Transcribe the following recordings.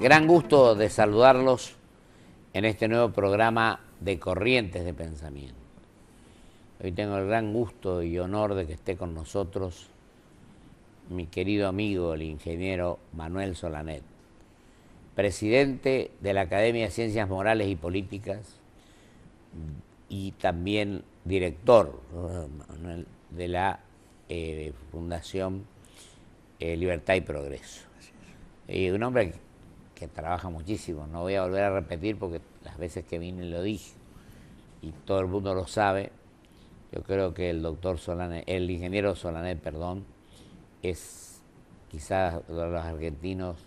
Gran gusto de saludarlos en este nuevo programa de Corrientes de Pensamiento. Hoy tengo el gran gusto y honor de que esté con nosotros mi querido amigo, el ingeniero Manuel Solanet, presidente de la Academia de Ciencias Morales y Políticas y también director de la Fundación Libertad y Progreso. Un hombre que trabaja muchísimo, no voy a volver a repetir porque las veces que vine lo dije y todo el mundo lo sabe. Yo creo que el ingeniero Solanet, es quizás uno de los argentinos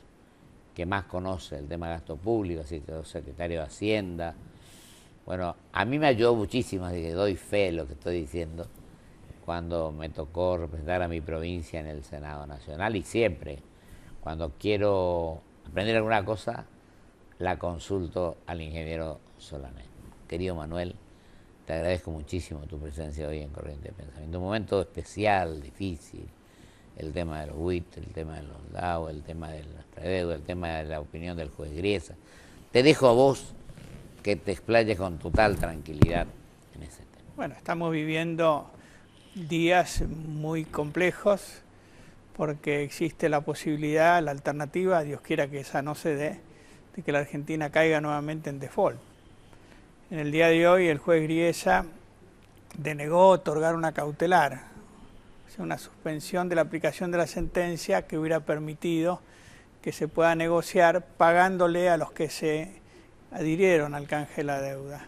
que más conoce el tema de gasto público, así que secretario de Hacienda. Bueno, a mí me ayudó muchísimo, así que doy fe de lo que estoy diciendo, cuando me tocó representar a mi provincia en el Senado Nacional, y siempre, cuando quiero aprender alguna cosa, la consulto al ingeniero Solanet. Querido Manuel, te agradezco muchísimo tu presencia hoy en Corriente de Pensamiento. Un momento especial, difícil, el tema de los WIT, el tema de los DAO, el tema de nuestra deuda, el tema de la opinión del juez Griesa. Te dejo a vos que te explayes con total tranquilidad en ese tema. Bueno, estamos viviendo días muy complejos porque existe la posibilidad, la alternativa, Dios quiera que esa no se dé, de que la Argentina caiga nuevamente en default. En el día de hoy el juez Griesa denegó otorgar una cautelar, o sea, una suspensión de la aplicación de la sentencia que hubiera permitido que se pueda negociar pagándole a los que se adhirieron al canje de la deuda.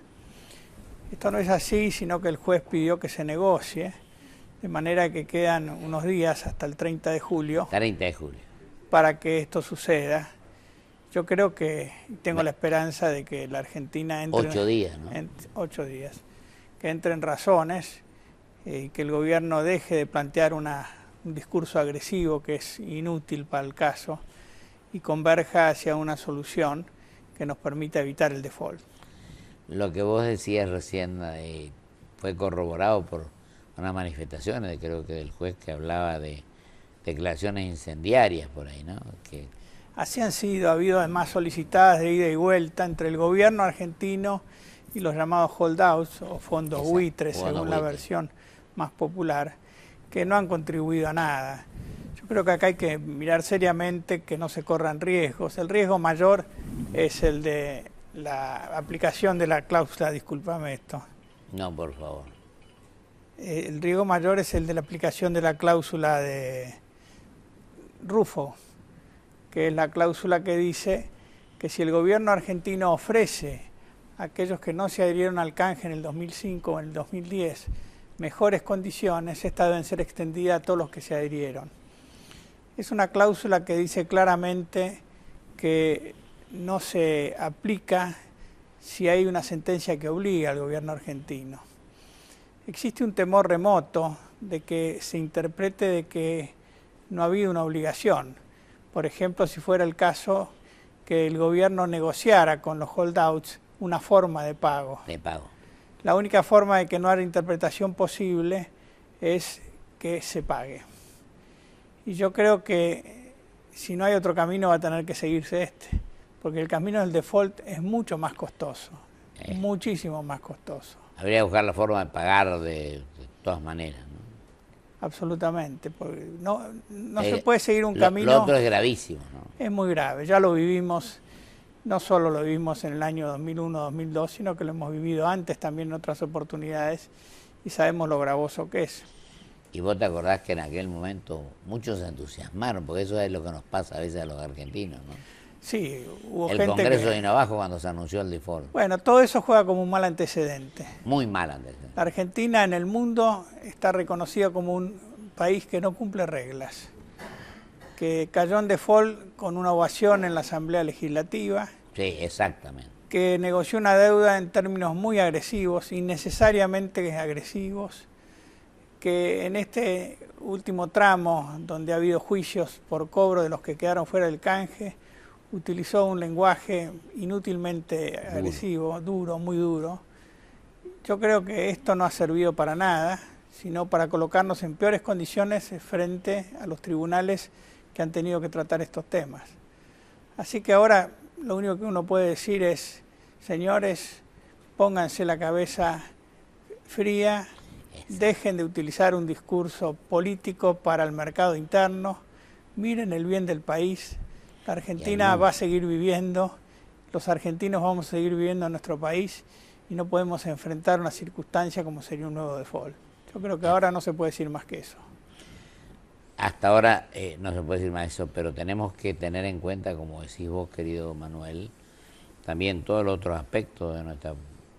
Esto no es así, sino que el juez pidió que se negocie, de manera que quedan unos días hasta el 30 de julio. 30 de julio. Para que esto suceda. Yo creo que tengo la esperanza de que la Argentina entre... 8 días, ¿no? 8 días. Que entre en razones y que el gobierno deje de plantear un discurso agresivo que es inútil para el caso y converja hacia una solución que nos permita evitar el default. Lo que vos decías recién fue corroborado por unas manifestaciones, creo que del juez, que hablaba de declaraciones incendiarias por ahí, ¿no? Así han sido, ha habido además solicitadas de ida y vuelta entre el gobierno argentino y los llamados holdouts o fondos buitres, según la versión más popular, que no han contribuido a nada. Yo creo que acá hay que mirar seriamente que no se corran riesgos. El riesgo mayor es el de la aplicación de la cláusula, discúlpame esto. No, por favor. El riesgo mayor es el de la aplicación de la cláusula de Rufo, que es la cláusula que dice que si el gobierno argentino ofrece a aquellos que no se adhirieron al canje en el 2005 o en el 2010 mejores condiciones, estas deben ser extendidas a todos los que se adhirieron. Es una cláusula que dice claramente que no se aplica si hay una sentencia que obliga al gobierno argentino. Existe un temor remoto de que se interprete de que no ha habido una obligación. Por ejemplo, si fuera el caso que el gobierno negociara con los holdouts una forma de pago. La única forma de que no haya interpretación posible es que se pague. Y yo creo que si no hay otro camino va a tener que seguirse este, porque el camino del default es mucho más costoso, muchísimo más costoso. Habría que buscar la forma de pagar de todas maneras, ¿no? Absolutamente, porque no se puede seguir un camino... Lo otro es gravísimo, ¿no? Es muy grave, ya lo vivimos, no solo lo vivimos en el año 2001-2002, sino que lo hemos vivido antes también en otras oportunidades y sabemos lo gravoso que es. Y vos te acordás que en aquel momento muchos se entusiasmaron, porque eso es lo que nos pasa a veces a los argentinos, ¿no? Sí, hubo el gente Congreso vino abajo cuando se anunció el default. Bueno, todo eso juega como un mal antecedente. Muy mal antecedente. La Argentina en el mundo está reconocida como un país que no cumple reglas, que cayó en default con una ovación en la Asamblea Legislativa. Sí, exactamente. Que negoció una deuda en términos muy agresivos, innecesariamente agresivos, que en este último tramo, donde ha habido juicios por cobro de los que quedaron fuera del canje, utilizó un lenguaje inútilmente agresivo, duro, muy duro. Yo creo que esto no ha servido para nada, sino para colocarnos en peores condiciones frente a los tribunales que han tenido que tratar estos temas. Así que ahora lo único que uno puede decir es, señores, pónganse la cabeza fría, dejen de utilizar un discurso político para el mercado interno, miren el bien del país. La Argentina va a seguir viviendo, los argentinos vamos a seguir viviendo en nuestro país y no podemos enfrentar una circunstancia como sería un nuevo default. Yo creo que ahora no se puede decir más que eso. Hasta ahora no se puede decir más eso, pero tenemos que tener en cuenta, como decís vos, querido Manuel, también todos los otros aspectos de nuestra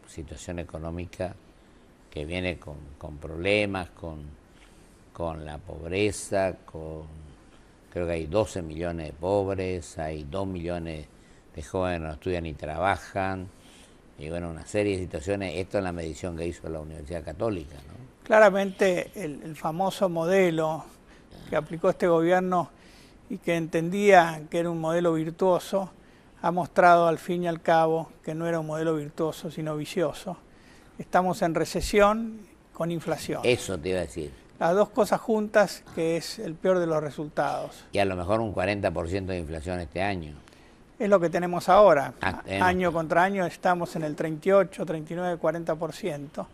situación económica que viene con problemas, con la pobreza, creo que hay 12 millones de pobres, hay 2 millones de jóvenes que no estudian ni trabajan, y bueno, una serie de situaciones. Esto es la medición que hizo la Universidad Católica, ¿no? Claramente el famoso modelo que aplicó este gobierno y que entendía que era un modelo virtuoso, ha mostrado al fin y al cabo que no era un modelo virtuoso, sino vicioso. Estamos en recesión con inflación. Eso te iba a decir. Las dos cosas juntas, que es el peor de los resultados. Y a lo mejor un 40% de inflación este año. Es lo que tenemos ahora. Tenemos. Año contra año estamos en el 38, 39, 40%.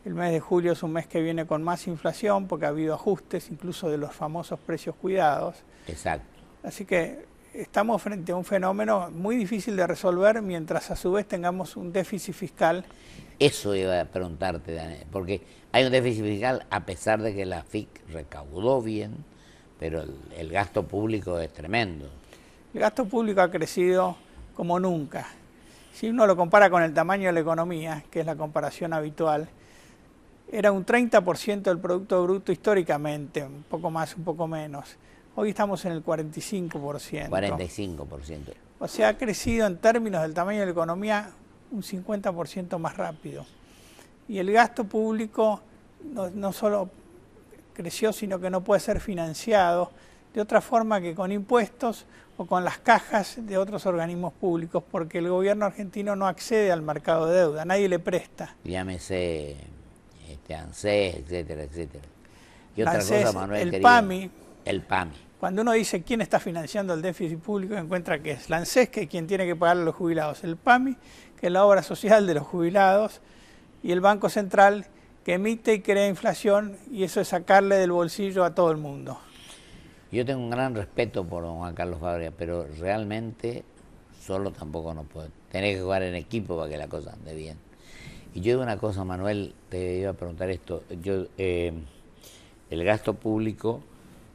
El mes de julio es un mes que viene con más inflación porque ha habido ajustes incluso de los famosos precios cuidados. Exacto. Así que estamos frente a un fenómeno muy difícil de resolver mientras a su vez tengamos un déficit fiscal. Eso iba a preguntarte, Daniel, porque hay un déficit fiscal a pesar de que la FIC recaudó bien, pero el gasto público es tremendo. El gasto público ha crecido como nunca. Si uno lo compara con el tamaño de la economía, que es la comparación habitual, era un 30% del Producto Bruto históricamente, un poco más, un poco menos. Hoy estamos en el 45%. 45%. O sea, ha crecido en términos del tamaño de la economía un 50% más rápido. Y el gasto público no solo creció, sino que no puede ser financiado de otra forma que con impuestos o con las cajas de otros organismos públicos, porque el gobierno argentino no accede al mercado de deuda, nadie le presta. Llámese ANSES, etcétera, etcétera. Y otra ANSES, cosa, Manuel, el querido, PAMI. El PAMI. Cuando uno dice quién está financiando el déficit público, encuentra que es la ANSES, que es quien tiene que pagarle a los jubilados, el PAMI, que es la obra social de los jubilados, y el Banco Central, que emite y crea inflación, y eso es sacarle del bolsillo a todo el mundo. Yo tengo un gran respeto por don Juan Carlos Fabria, pero realmente solo tampoco no puede. Tenés que jugar en equipo para que la cosa ande bien. Y yo digo una cosa, Manuel, te iba a preguntar esto. El gasto público,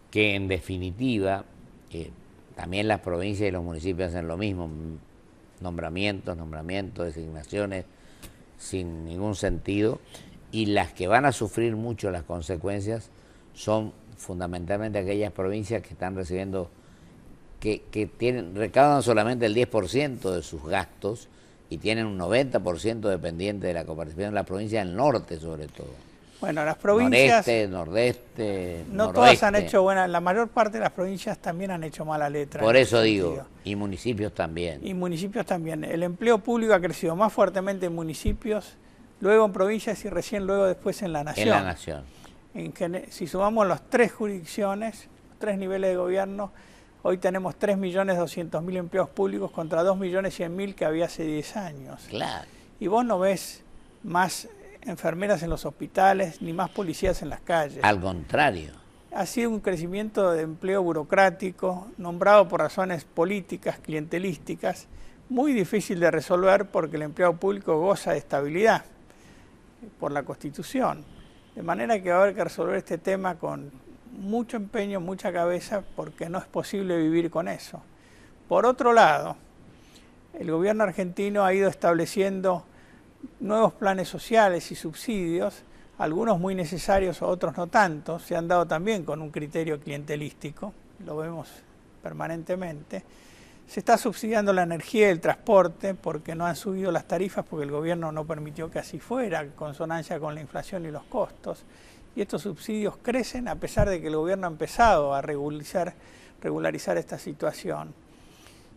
que en definitiva también las provincias y los municipios hacen lo mismo, nombramientos, designaciones sin ningún sentido, y las que van a sufrir mucho las consecuencias son fundamentalmente aquellas provincias que están recibiendo, que recaudan solamente el 10% de sus gastos y tienen un 90% dependiente de la cooperación de la provincia del norte, sobre todo. Bueno, las provincias... Noreste, nordeste, no noroeste. todas han hecho buena, la mayor parte de las provincias también han hecho mala letra. Por eso digo, y municipios también. Y municipios también. El empleo público ha crecido más fuertemente en municipios, luego en provincias y recién luego después en la nación. En la nación. Si sumamos las tres jurisdicciones, los tres niveles de gobierno, hoy tenemos 3.200.000 empleos públicos contra 2.100.000 que había hace 10 años. Claro. Y vos no ves más enfermeras en los hospitales ni más policías en las calles. Al contrario. Ha sido un crecimiento de empleo burocrático, nombrado por razones políticas, clientelísticas, muy difícil de resolver porque el empleado público goza de estabilidad por la Constitución. De manera que va a haber que resolver este tema con mucho empeño, mucha cabeza, porque no es posible vivir con eso. Por otro lado, el gobierno argentino ha ido estableciendo nuevos planes sociales y subsidios, algunos muy necesarios, otros no tanto, se han dado también con un criterio clientelístico, lo vemos permanentemente. Se está subsidiando la energía y el transporte porque no han subido las tarifas, porque el gobierno no permitió que así fuera, en consonancia con la inflación y los costos. Y estos subsidios crecen a pesar de que el gobierno ha empezado a regularizar esta situación.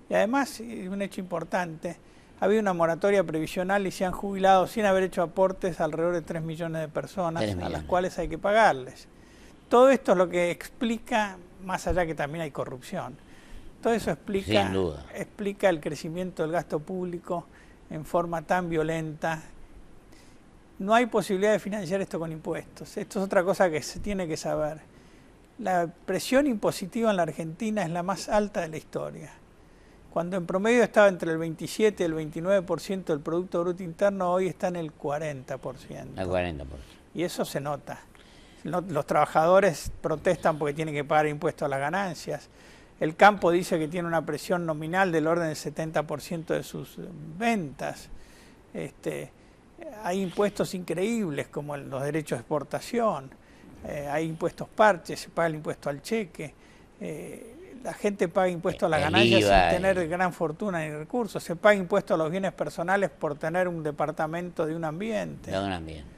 Y además, un hecho importante, ha habido una moratoria previsional y se han jubilado sin haber hecho aportes alrededor de 3 millones de personas a las cuales hay que pagarles. Todo esto es lo que explica, más allá que también hay corrupción, Todo eso Sin duda. explica el crecimiento del gasto público en forma tan violenta. No hay posibilidad de financiar esto con impuestos. Esto es otra cosa que se tiene que saber. La presión impositiva en la Argentina es la más alta de la historia. Cuando en promedio estaba entre el 27 y el 29% del Producto Bruto Interno, hoy está en el 40%. El 40%. Y eso se nota. Los trabajadores protestan porque tienen que pagar impuestos a las ganancias. El campo dice que tiene una presión nominal del orden del 70% de sus ventas. Hay impuestos increíbles como los derechos de exportación. Hay impuestos parches, se paga el impuesto al cheque. La gente paga impuestos a las ganancias sin tener gran fortuna ni recursos. Se paga impuestos a los bienes personales por tener un departamento de un ambiente. De un ambiente.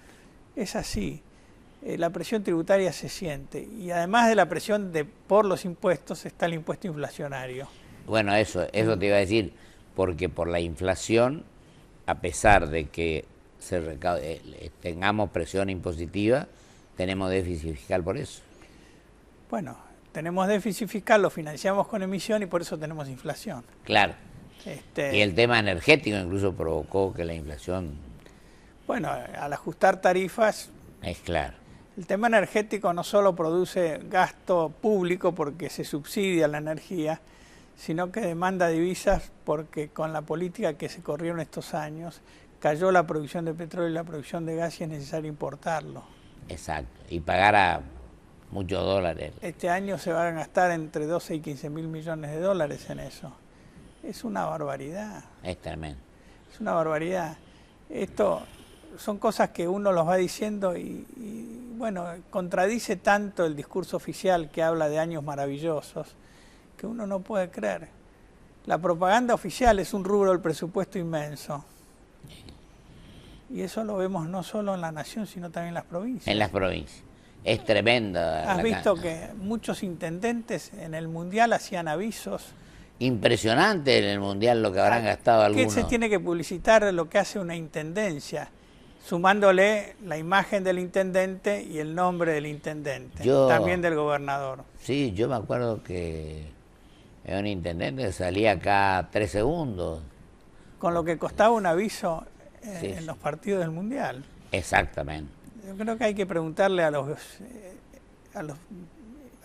Es así. La presión tributaria se siente. Y además de la presión por los impuestos está el impuesto inflacionario. Bueno, eso te iba a decir, porque por la inflación, a pesar de que tengamos presión impositiva, tenemos déficit fiscal por eso. Bueno, tenemos déficit fiscal, lo financiamos con emisión y por eso tenemos inflación. Claro. Y el tema energético incluso provocó que la inflación... Bueno, al ajustar tarifas... Es claro. El tema energético no solo produce gasto público porque se subsidia la energía, sino que demanda divisas porque con la política que se corrió en estos años, cayó la producción de petróleo y la producción de gas y es necesario importarlo. Exacto, y pagar a muchos dólares. Este año se van a gastar entre 12 y 15 mil millones de dólares en eso. Es una barbaridad. Es tremendo. Es una barbaridad. Esto son cosas que uno los va diciendo y bueno, contradice tanto el discurso oficial que habla de años maravillosos que uno no puede creer. La propaganda oficial es un rubro del presupuesto inmenso. Y eso lo vemos no solo en la nación, sino también en las provincias. En las provincias. Es tremenda. ¿Has visto que muchos intendentes en el Mundial hacían avisos? Impresionante en el Mundial lo que habrán gastado algunos. ¿Qué se tiene que publicitar lo que hace una intendencia? Sumándole la imagen del intendente y el nombre del intendente, también del gobernador. Sí, yo me acuerdo que era un intendente que salía cada 3 segundos. Con lo que costaba un aviso en los partidos del Mundial. Exactamente. Yo creo que hay que preguntarle a los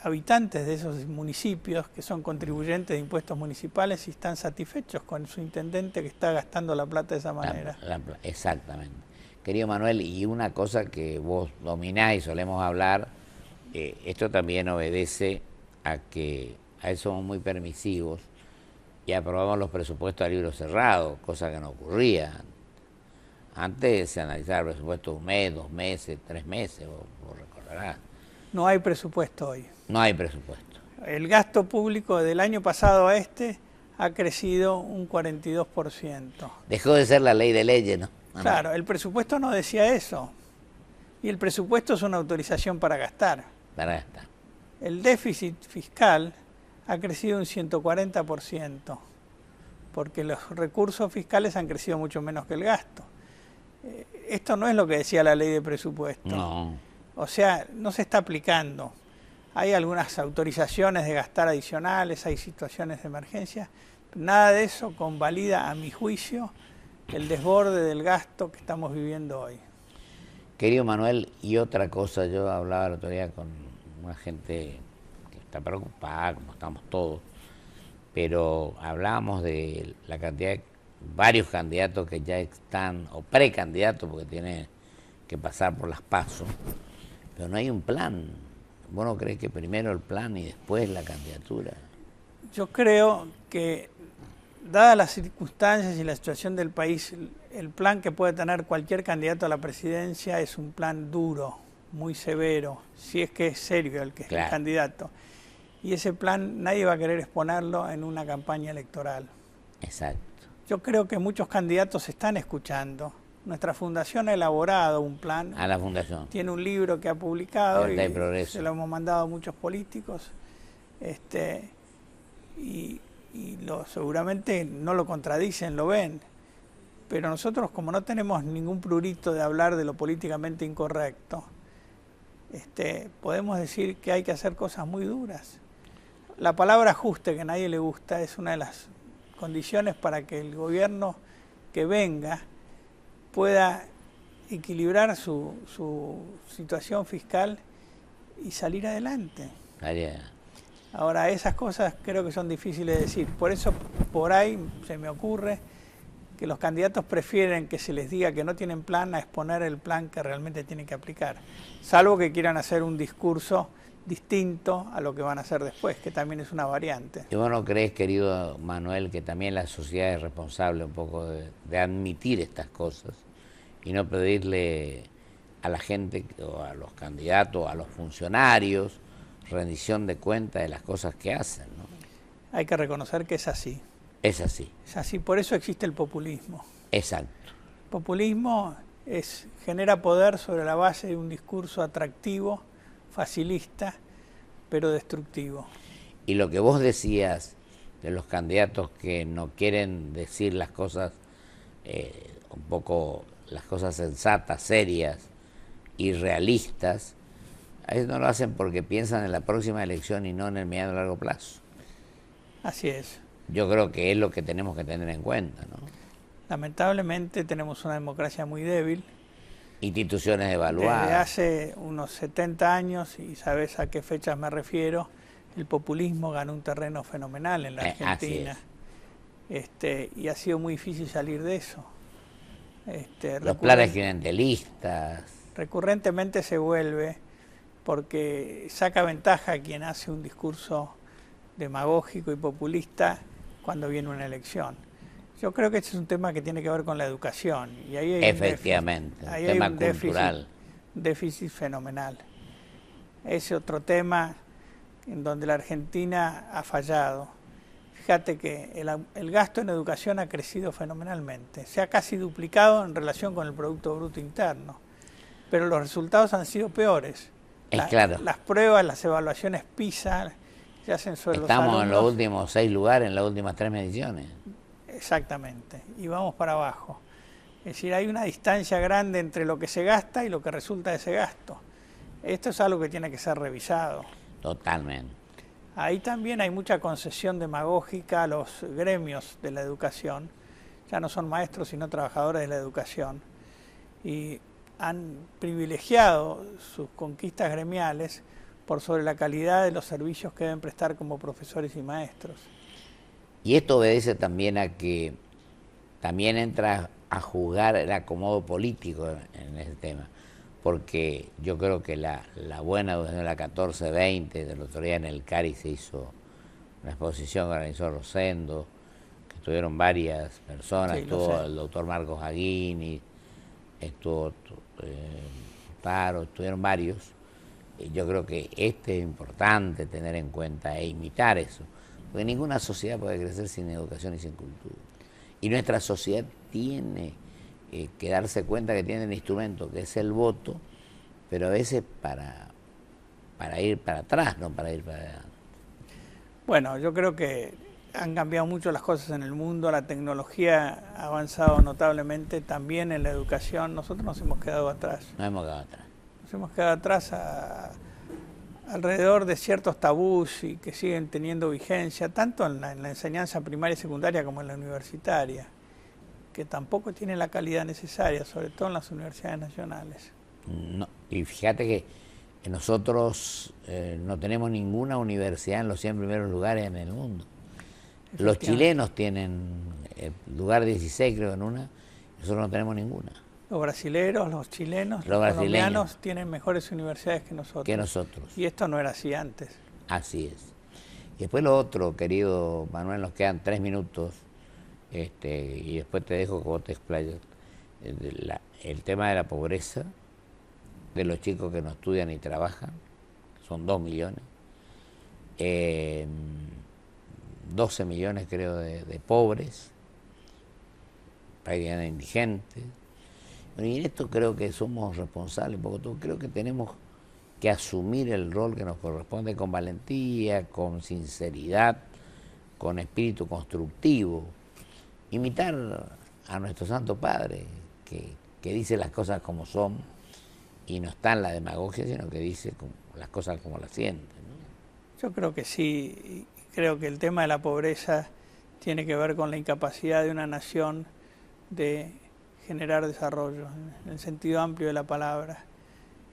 habitantes de esos municipios que son contribuyentes de impuestos municipales si están satisfechos con su intendente que está gastando la plata de esa manera. Exactamente. Querido Manuel, y una cosa que vos dominás y solemos hablar, esto también obedece a que a veces somos muy permisivos y aprobamos los presupuestos a libro cerrado, cosa que no ocurría. Antes se analizaba el presupuesto 1 mes, 2 meses, 3 meses, vos recordarás. No hay presupuesto hoy. No hay presupuesto. El gasto público del año pasado a ha crecido un 42%. Dejó de ser la ley de leyes, ¿no? Claro, el presupuesto no decía eso. Y el presupuesto es una autorización para gastar. Para gastar. El déficit fiscal ha crecido un 140%, porque los recursos fiscales han crecido mucho menos que el gasto. Esto no es lo que decía la ley de presupuesto. No. O sea, no se está aplicando. Hay algunas autorizaciones de gastar adicionales, hay situaciones de emergencia. Nada de eso convalida, a mi juicio, el desborde del gasto que estamos viviendo hoy. Querido Manuel, y otra cosa, yo hablaba el otro día con una gente que está preocupada, como estamos todos, pero hablábamos de la cantidad de varios candidatos que ya están, o precandidatos, porque tienen que pasar por las PASO, pero no hay un plan. ¿Vos no crees que primero el plan y después la candidatura? Yo creo que, dadas las circunstancias y la situación del país, el plan que puede tener cualquier candidato a la presidencia es un plan duro, muy severo, si es que es serio el que es el candidato. Y ese plan nadie va a querer exponerlo en una campaña electoral. Exacto. Yo creo que muchos candidatos están escuchando. Nuestra fundación ha elaborado un plan. A la fundación. Tiene un libro que ha publicado y se lo hemos mandado a muchos políticos. Seguramente no lo contradicen, lo ven. Pero nosotros, como no tenemos ningún prurito de hablar de lo políticamente incorrecto, podemos decir que hay que hacer cosas muy duras. la palabra ajuste, que a nadie le gusta, es una de las condiciones para que el gobierno que venga pueda equilibrar su situación fiscal y salir adelante. Ahora, esas cosas creo que son difíciles de decir. Por eso, por ahí se me ocurre que los candidatos prefieren que se les diga que no tienen plan a exponer el plan que realmente tienen que aplicar. Salvo que quieran hacer un discurso distinto a lo que van a hacer después, que también es una variante. ¿Y vos no crees, querido Manuel, que también la sociedad es responsable un poco de admitir estas cosas y no pedirle a la gente, o a los candidatos, a los funcionarios, rendición de cuentas de las cosas que hacen, ¿no? Hay que reconocer que es así. Es así. Es así, por eso existe el populismo. Exacto. El populismo genera poder sobre la base de un discurso atractivo, facilista, pero destructivo. Y lo que vos decías de los candidatos que no quieren decir las cosas, un poco las cosas sensatas, serias y realistas, a veces no lo hacen porque piensan en la próxima elección y no en el mediano y largo plazo. Así es. Yo creo que es lo que tenemos que tener en cuenta, ¿no? Lamentablemente tenemos una democracia muy débil. Instituciones evaluadas. Desde hace unos 70 años, y sabes a qué fechas me refiero, el populismo ganó un terreno fenomenal en la Argentina. Y ha sido muy difícil salir de eso. Los planes clientelistas. Recurrentemente se vuelve porque saca ventaja a quien hace un discurso demagógico y populista cuando viene una elección. Yo creo que este es un tema que tiene que ver con la educación. Y ahí hay efectivamente, un tema cultural. Déficit fenomenal. Ese otro tema en donde la Argentina ha fallado. Fíjate que el gasto en educación ha crecido fenomenalmente. Se ha casi duplicado en relación con el Producto Bruto Interno. Pero los resultados han sido peores. Claro. Las pruebas, las evaluaciones PISA se hacen sobre los alumnos. Estamos en los últimos 6 lugares, en las últimas 3 mediciones. Exactamente, y vamos para abajo. Es decir, hay una distancia grande entre lo que se gasta y lo que resulta de ese gasto. Esto es algo que tiene que ser revisado. Totalmente. Ahí también hay mucha concesión demagógica a los gremios de la educación. Ya no son maestros, sino trabajadores de la educación. Y han privilegiado sus conquistas gremiales por sobre la calidad de los servicios que deben prestar como profesores y maestros. Y esto obedece también a que también entra a jugar el acomodo político en ese tema, porque yo creo que la buena educación, la 14-20, del otro día en el CARI se hizo una exposición que organizó Rosendo, que estuvieron varias personas, sí, estuvo el doctor Marcos Aguini, estuvo Taro, estuvieron varios. Yo creo que es importante tener en cuenta e imitar eso, porque ninguna sociedad puede crecer sin educación y sin cultura. Y nuestra sociedad tiene que darse cuenta que tiene el instrumento, que es el voto, pero a veces para ir para atrás, no para ir para adelante. Bueno, yo creo que han cambiado mucho las cosas en el mundo, la tecnología ha avanzado notablemente, también en la educación. Nosotros nos hemos quedado atrás. Nos hemos quedado atrás. Nos hemos quedado atrás alrededor de ciertos tabús y que siguen teniendo vigencia, tanto en la enseñanza primaria y secundaria como en la universitaria, que tampoco tiene la calidad necesaria, sobre todo en las universidades nacionales. No, y fíjate que nosotros no tenemos ninguna universidad en los 100 primeros lugares en el mundo. Los chilenos tienen el lugar 16, creo, en una, nosotros no tenemos ninguna. Los brasileros, los chilenos, los colombianos tienen mejores universidades que nosotros. Y esto no era así antes. Así es. Y después lo otro, querido Manuel, nos quedan 3 minutos, y después te dejo que vos te explayes. El tema de la pobreza, de los chicos que no estudian y trabajan, son 2 millones. 12 millones, creo, de pobres, prácticamente indigentes. Y en esto creo que somos responsables, porque creo que tenemos que asumir el rol que nos corresponde con valentía, con sinceridad, con espíritu constructivo. Imitar a nuestro Santo Padre, que dice las cosas como son, y no está en la demagogia, sino que dice las cosas como las siente, ¿no? Yo creo que sí, creo que el tema de la pobreza tiene que ver con la incapacidad de una nación de generar desarrollo, en el sentido amplio de la palabra,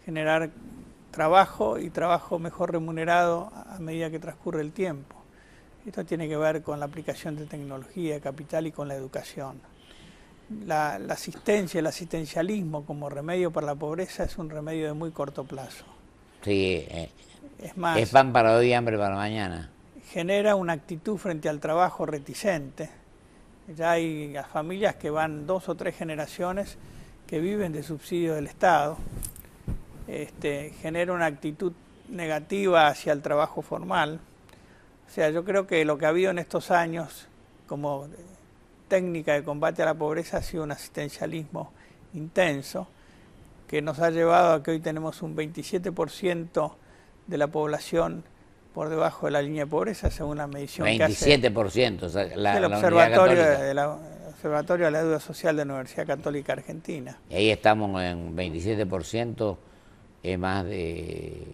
generar trabajo y trabajo mejor remunerado a medida que transcurre el tiempo. Esto tiene que ver con la aplicación de tecnología, de capital y con la educación. La asistencia, el asistencialismo como remedio para la pobreza es un remedio de muy corto plazo. Sí, Es más, es pan para hoy y hambre para mañana. genera una actitud frente al trabajo reticente. Ya hay familias que van 2 o 3 generaciones que viven de subsidios del Estado. Genera una actitud negativa hacia el trabajo formal. O sea, yo creo que lo que ha habido en estos años como técnica de combate a la pobreza ha sido un asistencialismo intenso que nos ha llevado a que hoy tenemos un 27% de la población por debajo de la línea de pobreza, según la medición 27%, que hace o sea, el Observatorio de la Deuda Social de la Universidad Católica Argentina. Y ahí estamos en 27%, es más de,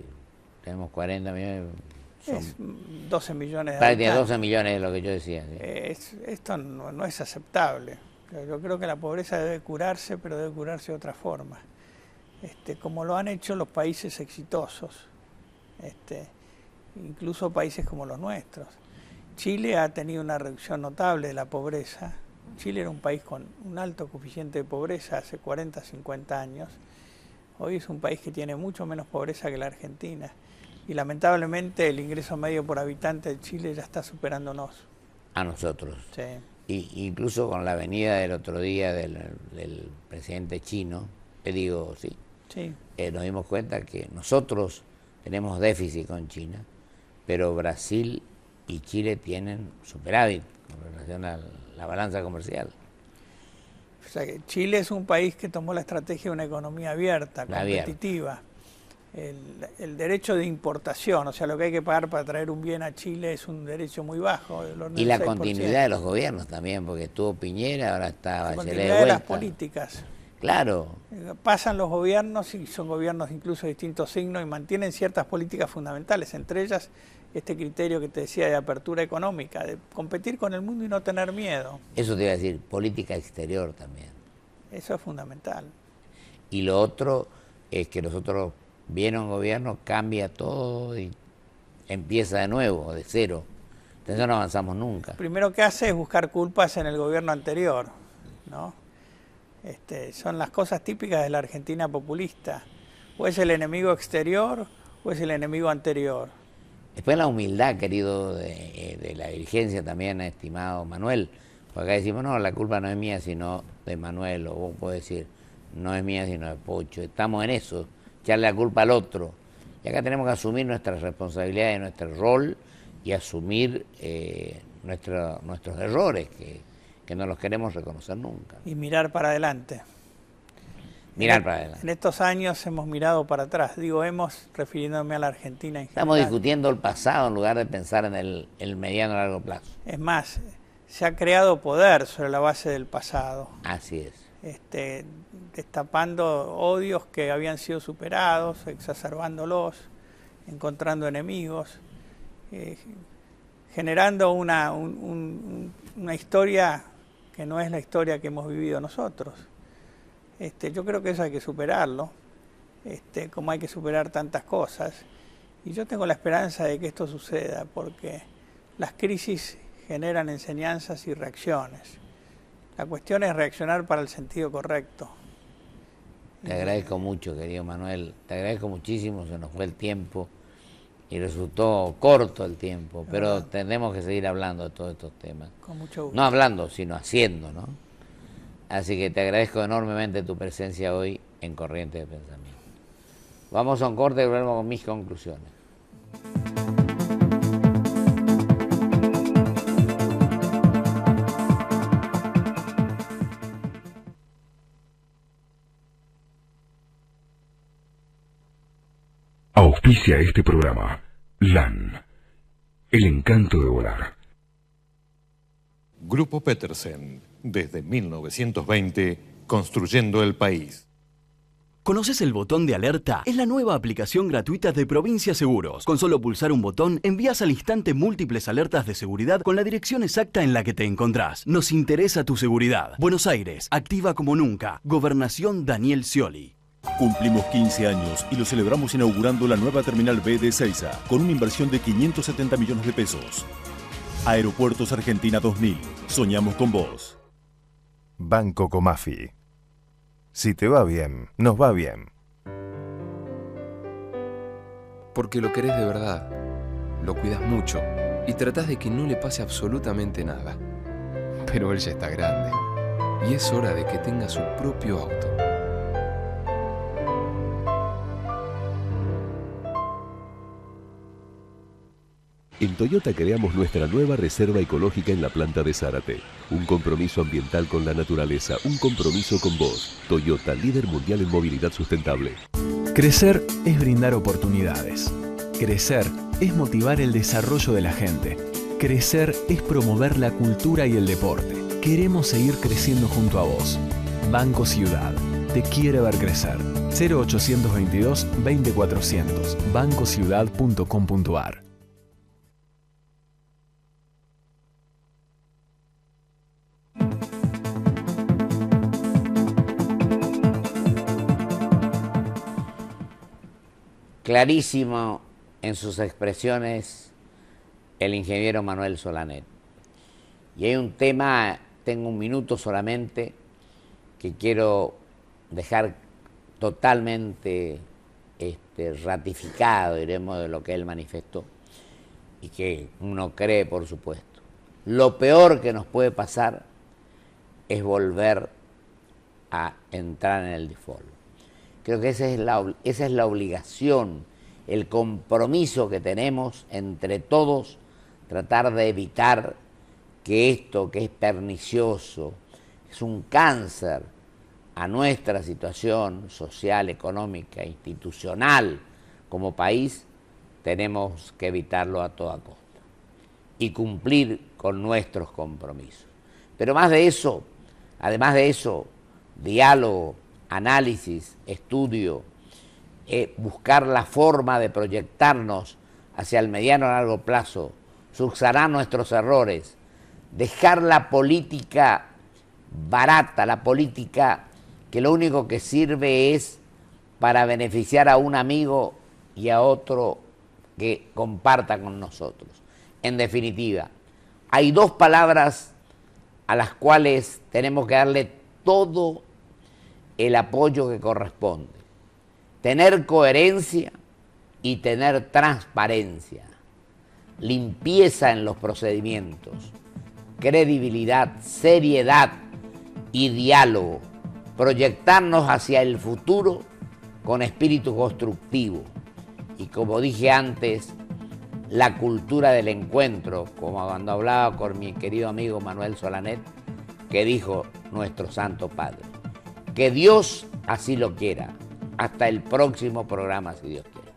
tenemos 40 millones, son Es 12 millones de prácticamente habitantes. 12 millones es lo que yo decía. Sí. Esto no es aceptable. Yo creo que la pobreza debe curarse, pero debe curarse de otra forma. Como lo han hecho los países exitosos, incluso países como los nuestros. Chile ha tenido una reducción notable de la pobreza. Chile era un país con un alto coeficiente de pobreza hace 40, 50 años. Hoy es un país que tiene mucho menos pobreza que la Argentina. Y lamentablemente el ingreso medio por habitante de Chile ya está superándonos. A nosotros. Sí. Y incluso con la venida del otro día del presidente chino, te digo, sí, nos dimos cuenta que nosotros tenemos déficit con China, pero Brasil y Chile tienen superávit con relación a la balanza comercial. O sea que Chile es un país que tomó la estrategia de una economía abierta, competitiva. El derecho de importación, o sea, lo que hay que pagar para traer un bien a Chile es un derecho muy bajo. Y la continuidad de los gobiernos también, porque estuvo Piñera, ahora está Bachelet de vuelta. La continuidad de las políticas. Claro. Pasan los gobiernos y son gobiernos incluso de distintos signos y mantienen ciertas políticas fundamentales, entre ellas este criterio que te decía de apertura económica, de competir con el mundo y no tener miedo. Eso te iba a decir, política exterior también. Eso es fundamental. Y lo otro es que nosotros, viene un gobierno, cambia todo y empieza de nuevo, de cero. Entonces no avanzamos nunca. Lo primero que hace es buscar culpas en el gobierno anterior, ¿no? Son las cosas típicas de la Argentina populista. O es el enemigo exterior o es el enemigo anterior. Después la humildad, querido, de la dirigencia también, estimado Manuel. Porque acá decimos, no, la culpa no es mía, sino de Manuel. O vos podés decir, no es mía, sino de Pocho. Estamos en eso, echarle la culpa al otro. Y acá tenemos que asumir nuestras responsabilidades, nuestro rol y asumir nuestros errores, que no los queremos reconocer nunca. Y mirar para adelante. Mirar para adelante. En estos años hemos mirado para atrás, refiriéndome a la Argentina en general. Estamos discutiendo el pasado en lugar de pensar en el mediano y largo plazo. Es más, se ha creado poder sobre la base del pasado. Así es. Destapando odios que habían sido superados, exacerbándolos, encontrando enemigos, generando una historia que no es la historia que hemos vivido nosotros. Yo creo que eso hay que superarlo, como hay que superar tantas cosas. Y yo tengo la esperanza de que esto suceda, porque las crisis generan enseñanzas y reacciones. La cuestión es reaccionar para el sentido correcto. Te agradezco mucho, querido Manuel. Te agradezco muchísimo, se nos fue el tiempo y resultó corto el tiempo, pero tenemos que seguir hablando de todos estos temas. Con mucho gusto. No hablando, sino haciendo, ¿no? Así que te agradezco enormemente tu presencia hoy en Corrientes de Pensamiento. Vamos a un corte y volvemos con mis conclusiones. Auspicia este programa LAN, el encanto de volar. Grupo Petersen, desde 1920, construyendo el país. ¿Conoces el botón de alerta? Es la nueva aplicación gratuita de Provincia Seguros. Con solo pulsar un botón, envías al instante múltiples alertas de seguridad con la dirección exacta en la que te encontrás. Nos interesa tu seguridad. Buenos Aires, activa como nunca. Gobernación Daniel Scioli. Cumplimos 15 años y lo celebramos inaugurando la nueva Terminal B de Ezeiza, con una inversión de 570 millones de pesos. Aeropuertos Argentina 2000. Soñamos con vos. Banco Comafi. Si te va bien, nos va bien. Porque lo querés de verdad, lo cuidas mucho y tratás de que no le pase absolutamente nada. Pero él ya está grande y es hora de que tenga su propio auto. En Toyota creamos nuestra nueva reserva ecológica en la planta de Zárate. Un compromiso ambiental con la naturaleza, un compromiso con vos. Toyota, líder mundial en movilidad sustentable. Crecer es brindar oportunidades. Crecer es motivar el desarrollo de la gente. Crecer es promover la cultura y el deporte. Queremos seguir creciendo junto a vos. Banco Ciudad. Te quiere ver crecer. 0822 20400. bancociudad.com.ar. Clarísimo en sus expresiones el ingeniero Manuel Solanet. Y hay un tema, tengo un minuto solamente, que quiero dejar totalmente ratificado, diremos, de lo que él manifestó y que uno cree, por supuesto. Lo peor que nos puede pasar es volver a entrar en el default. Creo que esa es la obligación, el compromiso que tenemos entre todos, tratar de evitar que esto que es pernicioso, es un cáncer a nuestra situación social, económica, institucional como país, tenemos que evitarlo a toda costa y cumplir con nuestros compromisos. Pero más de eso, además de eso, diálogo, análisis, estudio, buscar la forma de proyectarnos hacia el mediano y largo plazo, subsanar nuestros errores, dejar la política barata, la política que lo único que sirve es para beneficiar a un amigo y a otro que comparta con nosotros. En definitiva, hay dos palabras a las cuales tenemos que darle todo el apoyo que corresponde: tener coherencia y tener transparencia, limpieza en los procedimientos, credibilidad, seriedad y diálogo, proyectarnos hacia el futuro con espíritu constructivo y, como dije antes, la cultura del encuentro, como cuando hablaba con mi querido amigo Manuel Solanet, que dijo nuestro Santo Padre. Que Dios así lo quiera. Hasta el próximo programa, si Dios quiere.